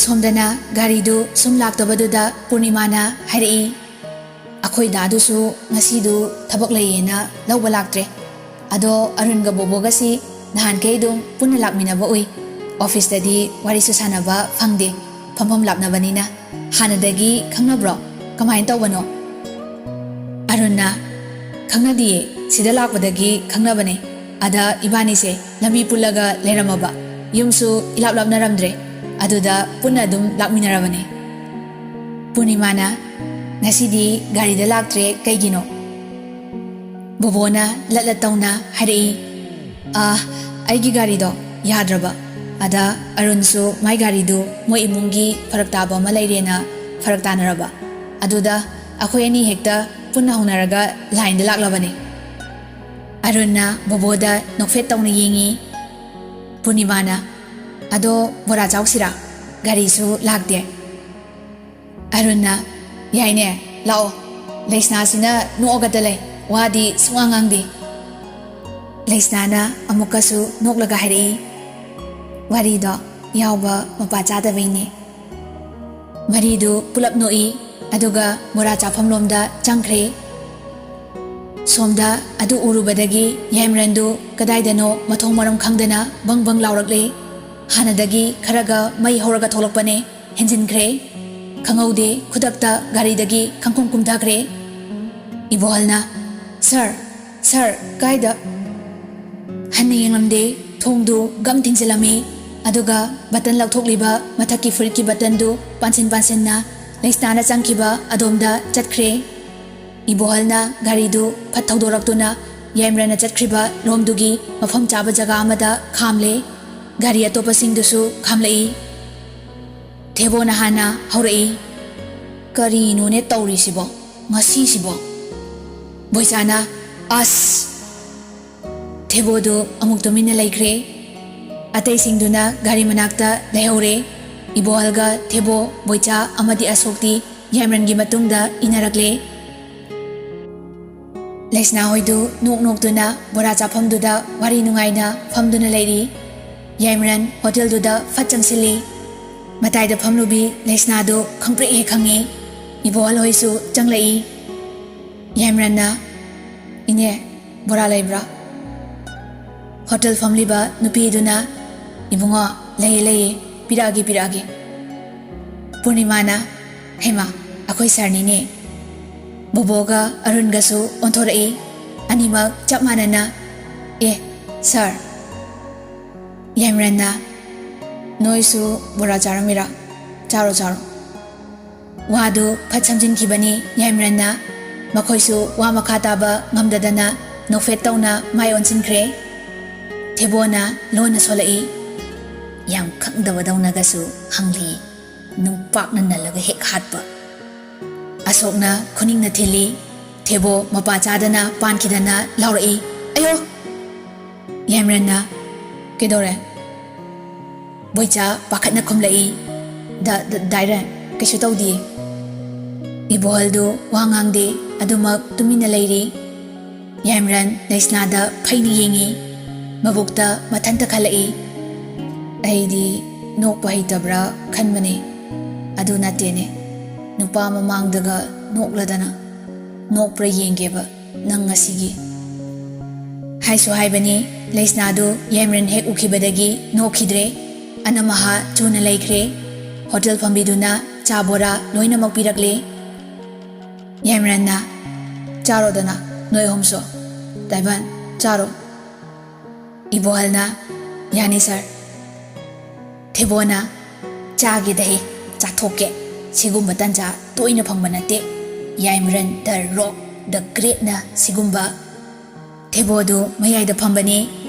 somdana garidu sum laktabaduda Purnimana hairai akhoi dadusu ngasidu thabak layena lawba laktre ado Arunga bobogasi nahan keidum punna lakminaba ui office dadi warisu sanaba phangde phampham lapnabanina hanadagi khangnabro kamain tawbano Arunna khangnadiye sida lakpadagi khangnabane ada ibani se lambi pulaga leramaba yumsu ilaplapnaramdre aduda punna dum lakminarabane Purnimana ngasidi garida laktre kaigino Bobona latlatawna hairai aigi garido yadraba ada Arunsu mai garidu moi imungi faraktaba ma leirena faraktanaraba aduda akhoi ani hekta punna honaraga line da laklabane Arunna Boboda nokfet tawna yengi Purnimana ado bora chawsira garisu lakde Arunna yaine lao leisna sina nogadale wadi sungangang leisnana amukasu noklaga hairai warido yawba mapachada baine maridu pulap noi aduga bora chafamlomda changkhre somda adu urubadagi Yaimrandu kadaidano mathong maram khangdana bang laurakle hanadagi kharaga mai horaga tholokpane henjinkhre khangaude khudakta garidagi khangkhum kumthakre Iboholna sir kaida hanne yenglamde thongdu gam thingsilami aduga button laukthokliba mathaki furitki button du pansinna leisnana changkiba adomda chatkhre Iboholna garidu phat thaudoraktuna Yaimranna chatkriba lomdugi mafam chaba jaga amada khamle gari atopasingdusu khamlei ꯊꯦꯕꯣꯅ ꯍꯥꯟꯅ ꯍꯧꯔꯛꯏ꯫ ꯀꯔꯤꯅꯣꯅꯦ ꯇꯧꯔꯤꯁꯤꯕꯣ ꯉꯁꯤꯁꯤꯕꯣ? ꯕꯣꯏꯆꯥꯅ ꯑꯁ! ꯊꯦꯕꯣꯗꯨ ꯑꯃꯨꯛ ꯇꯨꯃꯤꯟꯅ ꯂꯩꯈ꯭ꯔꯦ꯫ ꯑꯇꯩꯁꯤꯡꯗꯨꯅ ꯒꯥꯔꯤ ꯃꯅꯥꯛꯇ ꯂꯩꯍꯧꯔꯦ꯫ ꯏꯕꯣꯍꯜꯒ ꯊꯦꯕꯣ, ꯕꯣꯏꯆꯥ ꯑꯃꯗꯤ ꯑꯁꯣꯛꯇꯤ ꯌꯥꯏꯃꯔꯟꯒꯤ ꯃꯇꯨꯡꯗ ꯏꯟꯅꯔꯛꯂꯦ꯫ ꯂꯩꯁꯅꯥ ꯍꯣꯏꯗꯨ ꯅꯣꯛ ꯅꯣꯛꯇꯨꯅ ꯕꯣꯔꯥ ꯆꯥꯐꯝꯗꯨꯗ ꯋꯥꯔꯤ ꯅꯨꯡꯉꯥꯏꯅ ꯐꯝꯗꯨꯅ ꯂꯩꯔꯤ꯫ ꯌꯥꯏꯃꯔꯟ ꯍꯣꯇꯦꯜꯗꯨꯗ ꯐꯠ ꯆꯪꯁꯤꯜꯂꯤ꯫ ꯃꯇꯥꯏꯗ ꯐꯝꯂꯨꯕꯤ ꯂꯩꯁꯅꯥꯗꯨ ꯈꯪꯄ꯭ꯔꯦꯛ ꯍꯦꯛ ꯈꯪꯉꯤ꯫ ꯏꯕꯣꯍꯜ ꯍꯣꯏꯁꯨ ꯆꯪꯂꯛꯏ꯫ ꯌꯥꯏꯃꯔꯟꯅ "ꯏꯅꯦ, ꯕꯣꯔꯥ ꯂꯩꯕ꯭ꯔꯥ?" ꯍꯣꯇꯦꯜ ꯐꯝꯂꯤꯕ ꯅꯨꯄꯤꯗꯨꯅ "ꯏꯕꯨꯡꯉꯣ, ꯂꯩꯌꯦ ꯂꯩꯌꯦ, ꯄꯤꯔꯛꯑꯒꯦ." ꯄꯨꯔꯅꯤꯃꯥꯅ "ꯍꯩꯃꯥ, ꯑꯩꯈꯣꯏ ꯁꯥꯔꯅꯤꯅꯦ." ꯕꯣꯕꯣꯒ ꯑꯔꯨꯟꯒꯁꯨ ꯑꯣꯟꯊꯣꯔꯛꯏ꯫ ꯑꯅꯤꯃꯛ ꯆꯞ ꯃꯥꯟꯅꯅ "ꯑꯦ, ꯁꯥꯔ." ꯌꯥꯏꯃꯔꯟꯅ "ꯅꯣꯏꯁꯨ ꯕꯣꯔꯥ ꯆꯥꯔꯝꯃꯤꯔꯥ? ꯆꯥꯔꯣ ꯆꯥꯔꯣ." ꯋꯥꯗꯨ ꯐꯠ ꯁꯝꯖꯤꯟꯈꯤꯕꯅꯤ ꯌꯥꯏꯃꯔꯟꯅ꯫ ꯃꯈꯣꯏꯁꯨ ꯋꯥ ꯃꯈꯥ ꯇꯥꯕ ꯉꯝꯗꯗꯅ ꯅꯣꯛꯐꯦꯠ ꯇꯧꯅ ꯃꯥꯏ ꯑꯣꯟꯁꯤꯟꯈ꯭ꯔꯦ꯫ ꯊꯦꯕꯣꯅ ꯂꯣꯟꯅ ꯁꯣꯜꯂꯛꯏ꯫ "ꯌꯥꯝ ꯈꯪꯗꯕꯗꯧꯅꯒꯁꯨ ꯍꯪꯂꯤ, ꯅꯨꯡꯄꯥꯛꯅ ꯅꯜꯂꯒ ꯍꯦꯛ ꯍꯥꯠꯄ." ꯑꯁꯣꯛꯅ ꯈꯨꯅꯤꯡꯅ ꯊꯤꯜꯂꯤ꯫ ꯊꯦꯕꯣ ꯃꯄꯥ ꯆꯥꯗꯅ ꯄꯥꯟꯈꯤꯗꯅ ꯂꯥꯎꯔꯛꯏ꯫ "ꯑꯌꯣ!" ꯌꯥꯏꯃꯔꯟꯅ "ꯀꯩꯗꯧꯔꯦ?" ꯕꯣꯏꯆꯥ ꯄꯥꯈꯠꯅ ꯈꯨꯝꯂꯛꯏ꯫ ꯗꯥꯏꯔꯟ, ꯀꯩꯁꯨ ꯇꯧꯗꯤꯌꯦ." ꯏꯕꯣꯍꯜꯗꯨ ꯋꯥ ꯉꯥꯡꯗꯦ, ꯑꯗꯨꯃꯛ ꯇꯨꯃꯤꯟꯅ ꯂꯩꯔꯤ꯫ ꯌꯥꯏꯃꯔꯟ ꯂꯩꯁꯅꯥꯗ ꯐꯩꯅ ꯌꯦꯡꯉꯤ꯫ ꯃꯕꯨꯛꯇ ꯃꯊꯟꯇ ꯈꯜꯂꯛꯏ꯫ "ꯑꯩꯗꯤ ꯅꯣꯛꯄ ꯍꯩꯇꯕ꯭ꯔꯥ ꯈꯟꯕꯅꯦ, ꯑꯗꯨ ꯅꯠꯇꯦꯅꯦ, ꯅꯨꯄꯥ ꯃꯃꯥꯡꯗꯒ ꯅꯣꯛꯂꯗꯅ꯫ ꯅꯣꯛꯄ꯭ꯔꯥ ꯌꯦꯡꯒꯦꯕ ꯅꯪ ꯉꯁꯤꯒꯤ." ꯍꯥꯏꯁꯨ ꯍꯥꯏꯕꯅꯤ ꯂꯩꯁꯅꯥꯗꯨ ꯌꯥꯏꯃꯔꯟ ꯍꯦꯛ ꯎꯈꯤꯕꯗꯒꯤ ꯅꯣꯛꯈꯤꯗ꯭ꯔꯦ꯫ ꯑꯅꯃꯍꯥ ꯆꯨꯅ ꯂꯩꯈ꯭ꯔꯦ꯫ ꯍꯣꯇꯦꯜ ꯐꯝꯕꯤꯗꯨꯅ ꯆꯥ ꯕꯣꯔꯥ ꯂꯣꯏꯅꯃꯛ ꯄꯤꯔꯛꯂꯦ꯫ ꯌꯥꯏꯃꯔꯟꯅ "ꯆꯥꯔꯣꯗꯅ ꯅꯣꯏ ꯑꯍꯨꯝꯁꯨ꯫ ꯇꯥꯏꯕꯟ, ꯆꯥꯔꯣ." ꯏꯕꯣꯍꯜꯅ "ꯌꯥꯅꯤ ꯁꯥꯔ." ꯊꯦꯕꯣꯅ "ꯆꯥꯒꯦꯗꯍꯦ, ꯆꯥꯊꯣꯛꯀꯦ. ꯁꯤꯒꯨꯝꯕ ꯇꯟꯖꯥ ꯇꯣꯏꯅ ꯐꯪꯕ ꯅꯠꯇꯦ. ꯌꯥꯏꯃꯔꯟ ꯗ ꯔꯣꯛ ꯗ ꯒ꯭ꯔꯦꯠꯅ ꯁꯤꯒꯨꯝꯕ." ꯊꯦꯕꯣꯗꯨ ꯃꯌꯥꯏꯗ ꯐꯝꯕꯅꯤ꯫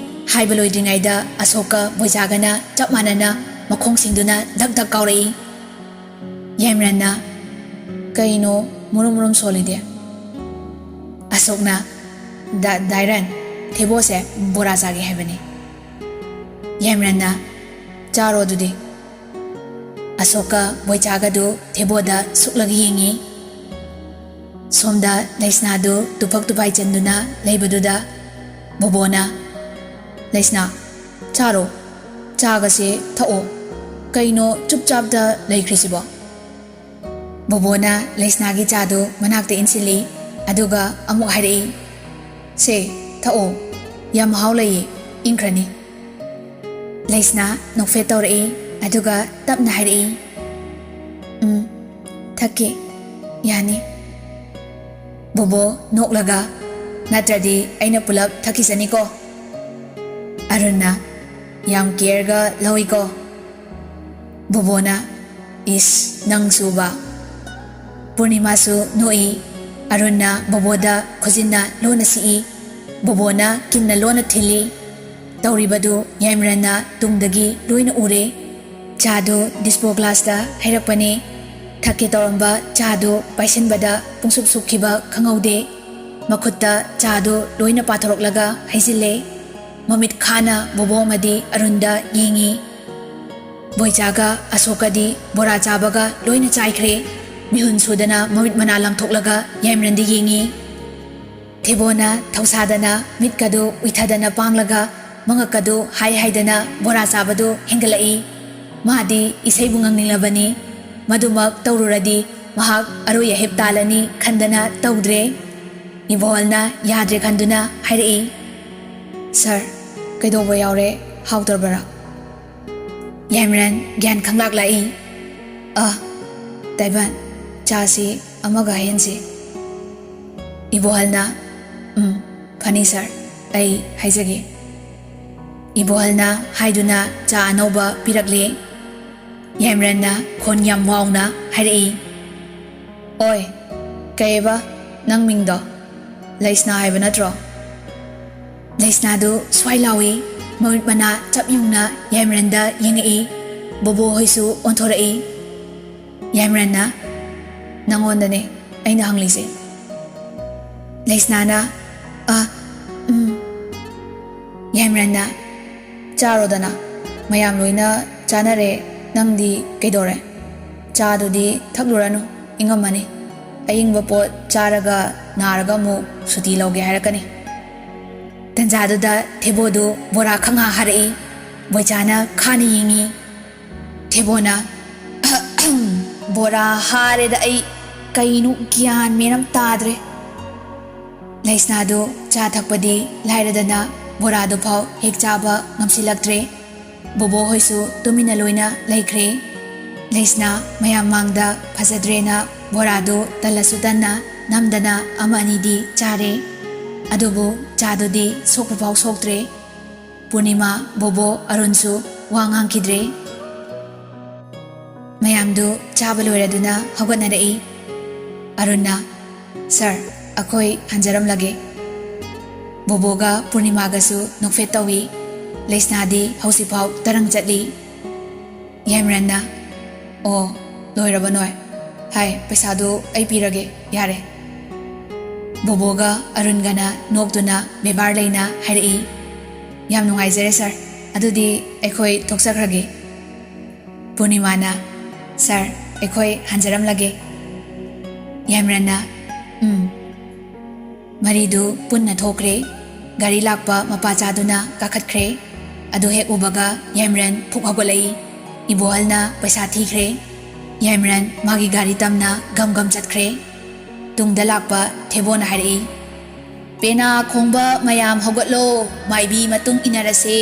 ꯍꯥꯏꯕ ꯂꯣꯏꯗ꯭ꯔꯤꯉꯩꯗ ꯑꯁꯣꯛꯀ ꯕꯣꯏꯆꯥꯒꯅ ꯆꯞ ꯃꯥꯟꯅꯅ ꯃꯈꯣꯡꯁꯤꯡꯗꯨꯅ ꯙꯛ ꯙꯛ ꯀꯥꯎꯔꯛꯏ꯫ ꯌꯥꯏꯃꯔꯟꯅ "ꯀꯩꯅꯣ ꯃꯨꯔꯨꯝ ꯃꯨꯔꯨꯝ ꯁꯣꯜꯂꯤꯗꯤ?" ꯑꯁꯣꯛꯅ "ꯗꯥꯏꯔꯟ, ꯊꯦꯕꯣꯁꯦ ꯕꯣꯔꯥ ꯆꯥꯒꯦ ꯍꯥꯏꯕꯅꯤ." ꯌꯥꯏꯃꯔꯟꯅ "ꯆꯥꯔꯣ ꯑꯗꯨꯗꯤ." ꯑꯁꯣꯛꯀ ꯕꯣꯏꯆꯥꯒꯗꯨ ꯊꯦꯕꯣꯗ ꯁꯨꯛꯂꯒ ꯌꯦꯡꯉꯤ꯫ ꯁꯣꯝꯗ ꯂꯩꯁꯅꯥꯗꯨ ꯇꯨꯐꯛ ꯇꯨꯐꯥꯏ ꯆꯟꯗꯨꯅ ꯂꯩꯕꯗꯨꯗ ꯕꯣꯕꯣꯅ "ꯂꯩꯁꯅꯥ, ꯆꯥꯔꯣ. ꯆꯥꯒꯁꯦ ꯊꯛꯑꯣ. ꯀꯩꯅꯣ ꯆꯨꯞꯆꯥꯞꯇ ꯂꯩꯈ꯭ꯔꯤꯁꯤꯕꯣ?" ꯕꯣꯕꯣꯅ ꯂꯩꯁꯅꯥꯒꯤ ꯆꯥꯗꯨ ꯃꯅꯥꯛꯇ ꯏꯟꯁꯤꯜꯂꯤ꯫ ꯑꯗꯨꯒ ꯑꯃꯨꯛ ꯍꯥꯏꯔꯛꯏ꯫ "ꯁꯦ, ꯊꯛꯑꯣ. ꯌꯥꯝ ꯃꯍꯥꯎ ꯂꯩꯌꯦ, ꯏꯪꯈ꯭ꯔꯅꯤ." ꯂꯩꯁꯅꯥ ꯅꯣꯛꯐꯦꯠ ꯇꯧꯔꯛꯏ꯫ ꯑꯗꯨꯒ ꯇꯞꯅ ꯍꯥꯏꯔꯛꯏ꯫ "ꯊꯛꯀꯦ, ꯌꯥꯅꯤ." ꯕꯣꯕꯣ ꯅꯣꯛꯂꯒ "ꯅꯠꯇ꯭ꯔꯗꯤ ꯑꯩꯅ ꯄꯨꯂꯞ ꯊꯛꯈꯤꯁꯅꯤꯀꯣ." ꯑꯔꯨꯟꯅ "ꯌꯥꯝ ꯀꯦꯌꯔꯒ ꯂꯧꯏꯀꯣ." ꯕꯣꯕꯣꯅ "ꯏꯁ, ꯅꯪꯁꯨꯕ." ꯄꯨꯔꯅꯤꯃꯥꯁꯨ ꯅꯣꯛꯏ꯫ ꯑꯔꯨꯟꯅ ꯕꯣꯕꯣꯗ ꯈꯨꯖꯤꯟꯅ ꯂꯣꯟꯅ ꯁꯤꯛꯏ꯫ ꯕꯣꯕꯣꯅ ꯀꯤꯟꯅ ꯂꯣꯟꯅ ꯊꯤꯜꯂꯤ꯫ ꯇꯧꯔꯤꯕꯗꯨ ꯌꯥꯏꯃꯔꯟꯅ ꯇꯨꯡꯗꯒꯤ ꯂꯣꯏꯅ ꯎꯔꯦ꯫ ꯆꯥꯗꯨ ꯗꯤꯁꯄꯣ ꯒ꯭ꯂꯥꯁꯇ ꯍꯩꯔꯛꯄꯅꯤ꯫ ꯊꯛꯀꯦ ꯇꯧꯔꯝꯕ ꯆꯥꯗꯨ ꯄꯥꯏꯁꯤꯟꯕꯗ ꯄꯨꯡꯁꯨꯛ ꯁꯨꯛꯈꯤꯕ ꯈꯪꯍꯧꯗꯦ꯫ ꯃꯈꯨꯠꯇ ꯆꯥꯗꯨ ꯂꯣꯏꯅ ꯄꯥꯊꯣꯔꯛꯂꯒ ꯍꯩꯖꯤꯜꯂꯦ꯫ ꯃꯃꯤꯠ ꯈꯥꯅ ꯕꯣꯕꯣ ꯑꯃꯗꯤ ꯑꯔꯨꯟꯗ ꯌꯦꯡꯉꯤ꯫ ꯕꯣꯏꯆꯥꯒ ꯑꯁꯣꯛꯀꯗꯤ ꯕꯣꯔꯥ ꯆꯥꯕꯒ ꯂꯣꯏꯅ ꯆꯥꯏꯈ꯭ꯔꯦ꯫ ꯃꯤꯍꯨꯟ ꯁꯨꯗꯅ ꯃꯃꯤꯠ ꯃꯅꯥ ꯂꯪꯊꯣꯛꯂꯒ ꯌꯥꯏꯃꯔꯟꯗ ꯌꯦꯡꯉꯤ꯫ ꯊꯦꯕꯣꯅ ꯊꯧꯁꯥꯗꯅ ꯃꯤꯠꯀꯗꯨ ꯎꯏꯊꯗꯅ ꯄꯥꯡꯂꯒ ꯃꯉꯛꯀꯗꯨ ꯍꯥꯏꯗꯅ ꯕꯣꯔꯥ ꯆꯥꯕꯗꯨ ꯍꯦꯟꯒꯠꯂꯛꯏ꯫ ꯃꯥꯗꯤ ꯏꯁꯩꯕꯨ ꯉꯪꯅꯤꯡꯂꯕꯅꯤ꯫ ꯃꯗꯨꯃꯛ ꯇꯧꯔꯨꯔꯗꯤ ꯃꯍꯥꯛ ꯑꯔꯣꯏ ꯑꯍꯦꯞ ꯇꯥꯜꯂꯅꯤ ꯈꯟꯗꯅ ꯇꯧꯗ꯭ꯔꯦ꯫ ꯏꯕꯣꯍꯜꯅ ꯌꯥꯗ꯭ꯔꯦ ꯈꯟꯗꯨꯅ ꯍꯥꯏꯔꯛꯏ꯫ "ꯁꯥꯔ, ꯀꯩꯗꯧꯕ ꯌꯥꯎꯔꯦ? ꯍꯥꯎꯇ꯭ꯔꯕꯔꯥ?" ꯌꯥꯏꯃꯔꯟ ꯒ꯭ꯌꯥꯟ ꯈꯪꯂꯥꯛꯂꯛꯏ꯫ "ꯇꯥꯏꯕꯟ, ꯆꯥꯁꯤ ꯑꯃꯒ ꯍꯩꯍꯟꯁꯤ." ꯏꯕꯣꯍꯜꯅ "ꯐꯅꯤ ꯁꯥꯔ, ꯑꯩ ꯍꯥꯏꯖꯒꯦ." ꯏꯕꯣꯍꯜꯅ ꯍꯥꯏꯗꯨꯅ ꯆꯥ ꯑꯅꯧꯕ ꯄꯤꯔꯛꯂꯦ꯫ ꯌꯥꯏꯃꯔꯟꯅ ꯈꯣꯟ ꯌꯥꯝ ꯋꯥꯎꯅ ꯍꯥꯏꯔꯛꯏ꯫ "ꯑꯣꯏ, ꯀꯩꯑꯕ ꯅꯪ ꯃꯤꯡꯗꯣ? ꯂꯩꯁꯅꯥ ꯍꯥꯏꯕ ꯅꯠꯇ꯭ꯔꯣ?" ꯂꯩꯁꯅꯥꯗꯨ ꯁ꯭ꯋꯥꯏ ꯂꯥꯎꯏ꯫ ꯃꯃꯤꯠ ꯃꯅꯥ ꯆꯞ ꯌꯨꯡꯅ ꯌꯥꯏꯃꯔꯟꯗ ꯌꯦꯡꯉꯛꯏ꯫ ꯕꯣꯕꯣ ꯍꯣꯏꯁꯨ ꯑꯣꯟꯊꯣꯔꯛꯏ꯫ ꯌꯥꯏꯃꯔꯟꯅ ꯅꯪꯉꯣꯟꯗꯅꯦ ꯑꯩꯅ ꯍꯪꯂꯤꯁꯦ ꯂꯩꯁꯅꯥꯅ ꯌꯥꯏꯃꯔꯟꯅ ꯆꯥꯔꯣꯗꯅ ꯃꯌꯥꯝ ꯂꯣꯏꯅ ꯆꯥꯅꯔꯦ ꯅꯪꯗꯤ ꯀꯩꯗꯧꯔꯦ ꯆꯥꯗꯨꯗꯤ ꯊꯛꯂꯨꯔꯅꯨ ꯏꯪꯉꯝꯃꯅꯤ ꯑꯏꯪꯕ ꯄꯣꯠ ꯆꯥꯔꯒ ꯅꯥꯔꯒ ꯑꯃꯨꯛ ꯁꯨꯇꯤ ꯂꯧꯒꯦ ꯍꯥꯏꯔꯛꯀꯅꯤ ꯇꯟꯖꯥꯗꯨꯗ ꯊꯦꯕꯣꯗꯨ ꯕꯣꯔꯥ ꯈꯪꯍꯥ ꯍꯥꯔꯛꯏ ꯕꯣꯏꯆꯥꯅ ꯈꯥꯅ ꯌꯦꯡꯉꯤ ꯊꯦꯕꯣꯅ ꯕꯣꯔꯥ ꯍꯥꯔꯦꯗ ꯑꯩ ꯀꯩꯅꯣ ꯒ꯭ꯌꯥꯟ ꯃꯦꯟ ꯑꯃ ꯇꯥꯗ꯭ꯔꯦ ꯂꯩꯁꯅꯥꯗꯨ ꯆꯥ ꯊꯛꯄꯗꯤ ꯂꯥꯏꯔꯗꯅ ꯕꯣꯔꯥꯗꯨ ꯐꯥꯎ ꯍꯦꯛ ꯆꯥꯕ ꯉꯝꯁꯤꯜꯂꯛꯇ꯭ꯔꯦ ꯕꯣꯕꯣ ꯍꯣꯏꯁꯨ ꯇꯨꯃꯤꯟꯅ ꯂꯣꯏꯅ ꯂꯩꯈ꯭ꯔꯦ ꯂꯩꯁꯅꯥ ꯃꯌꯥꯝ ꯃꯥꯡꯗ ꯐꯖꯗ꯭ꯔꯦꯅ ꯕꯣꯔꯥꯗꯨ ꯇꯜꯂꯁꯨ ꯇꯟꯅ ꯅꯝꯗꯅ ꯑꯃ ꯑꯅꯤꯗꯤ ꯆꯥꯔꯦ ꯑꯗꯨꯕꯨ ꯆꯥꯗꯨꯗꯤ ꯁꯣꯛꯄ ꯐꯥꯎ ꯁꯣꯛꯇ꯭ꯔꯦ ꯄꯨꯔꯅꯤꯃꯥ ꯕꯣꯕꯣ ꯑꯔꯨꯟꯁꯨ ꯋꯥ ꯉꯥꯡꯈꯤꯗ꯭ꯔꯦ ꯃꯌꯥꯝꯗꯨ ꯆꯥꯕ ꯂꯣꯏꯔꯗꯨꯅ ꯍꯧꯒꯠꯅꯔꯛꯏ ꯑꯔꯨꯟꯅ ꯁꯔ ꯑꯩꯈꯣꯏ ꯍꯟꯖꯔꯝꯂꯒꯦ ꯕꯣꯕꯣꯒ ꯄꯨꯔꯅꯤꯃꯥꯒꯁꯨ ꯅꯣꯛꯐꯦꯠ ꯇꯧꯏ ꯂꯩꯁꯅꯥꯗꯤ ꯍꯧꯖꯤꯛꯐꯥꯎ ꯇꯔꯪ ꯆꯠꯂꯤ ꯌꯥꯏꯃꯔꯟꯅ ꯑꯣ ꯂꯣꯏꯔꯕ ꯅꯣꯏ ꯍꯥꯏ ꯄꯩꯁꯥꯗꯨ ꯑꯩ ꯄꯤꯔꯒꯦ ꯌꯥꯔꯦ ꯕꯣꯕꯣꯒ ꯑꯔꯨꯟꯒꯅ ꯅꯣꯛꯇꯨꯅ ꯕꯦꯕꯥꯔ ꯂꯩꯅ ꯍꯥꯏꯔꯛꯏ ꯌꯥꯝ ꯅꯨꯡꯉꯥꯏꯖꯔꯦ ꯁꯔ ꯑꯗꯨꯗꯤ ꯑꯩꯈꯣꯏ ꯊꯣꯛꯆꯈ꯭ꯔꯒꯦ ꯄꯨꯔꯅꯤꯃꯥꯅ ꯁꯔ ꯑꯩꯈꯣꯏ ꯍꯟꯖꯔꯝꯂꯒꯦ ꯌꯥꯏꯃꯔꯟꯅ ꯃꯔꯤꯗꯨ ꯄꯨꯟꯅ ꯊꯣꯛꯈ꯭ꯔꯦ ꯒꯥꯔꯤ ꯂꯥꯛꯄ ꯃꯄꯥꯆꯥꯗꯨꯅ ꯀꯥꯈꯠꯈ꯭ꯔꯦ ꯑꯗꯨ ꯍꯦꯛ ꯎꯕꯒ ꯌꯥꯏꯃꯔꯟ ꯐꯨꯛ ꯍꯧꯒꯠꯂꯛꯏ ꯏꯕꯣꯍꯜꯅ ꯄꯩꯁꯥ ꯊꯤꯈ꯭ꯔꯦ ꯌꯥꯏꯃꯔꯟ ꯃꯥꯒꯤ ꯒꯥꯔꯤ ꯇꯝꯅ ꯒꯝ ꯒꯝ ꯆꯠꯈ꯭ꯔꯦ ꯇꯨꯡꯗ ꯂꯥꯛꯄ ꯊꯦꯕꯣꯅ ꯍꯥꯏꯔꯛꯏ ꯄꯦꯅꯥ ꯈꯣꯡꯕ ꯃꯌꯥꯝ ꯍꯧꯒꯠꯂꯣ ꯃꯥꯏꯕꯤ ꯃꯇꯨꯡ ꯏꯟꯅꯔꯁꯦ